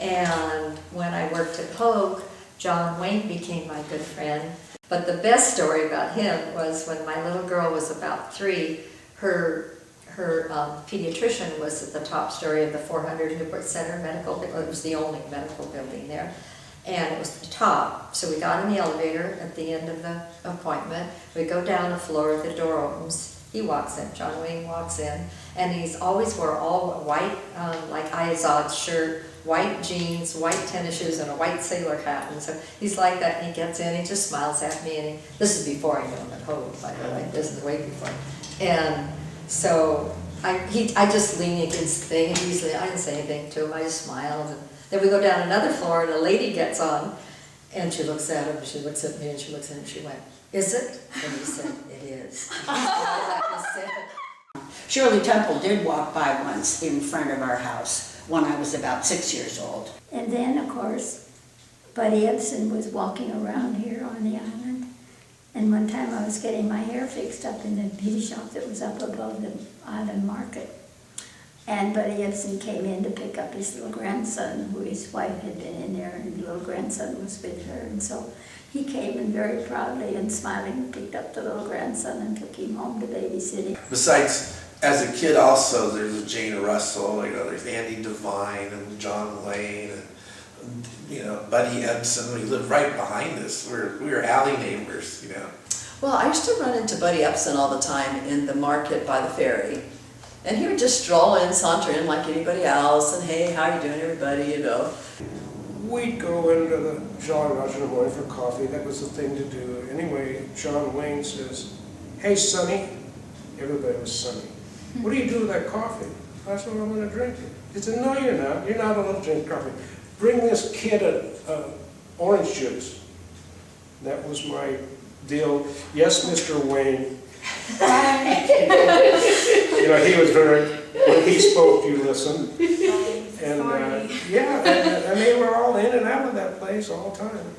And when I worked at Hogue, John Wayne became my good friend. But the best story about him was when my little girl was about 3, her pediatrician was at the top story of the 400 Newport Center medical, it was the only medical building there, and it was the top. So we got in the elevator at the end of the appointment, we go down a floor, the door opens, he walks in, John Wayne walks in, and he's always wore all white, like Ayazad's shirt, white jeans, white tennis shoes, and a white sailor hat. And so he's like that, and he gets in, he just smiles at me, and this is before I knew him at Hogue, by the way, this is way before. And so I just leaned against the thing, and usually I didn't say anything to him, I just smiled. And then we go down another floor, and a lady gets on, and she looks at him, and she looks at me, and she looks at him, and she went, "Is it?" And he said, "It is." That was it. Shirley Temple did walk by once in front of our house when I was about 6 years old. And then, of course, Buddy Ebsen was walking around here on the island. And one time I was getting my hair fixed up in the beauty shop that was up above the island market. And Buddy Ebsen came in to pick up his little grandson, who his wife had been in there, and the little grandson was with her. And so he came and very proudly and smiling picked up the little grandson and took him home to babysit him. Besides, as a kid also, there's Jane Russell, there's Andy Devine and John Wayne and, Buddy Ebsen. We lived right behind us. We were alley neighbors, Well, I used to run into Buddy Ebsen all the time in the market by the ferry. And he would just stroll in, saunter in like anybody else, and hey, how you doing, everybody, We'd go into the Jolly Roger in the morning for coffee. That was the thing to do. Anyway, John Wayne says, "Hey, Sonny." Everybody was Sonny. "What do you do with that coffee?" I said, "Well, I'm going to drink it." He said, "No, you're not. You're not allowed to drink coffee. Bring this kid orange juice." That was my deal. "Yes, Mr. Wayne." He was when he spoke, you listened. And and they were all in and out of that place all the time.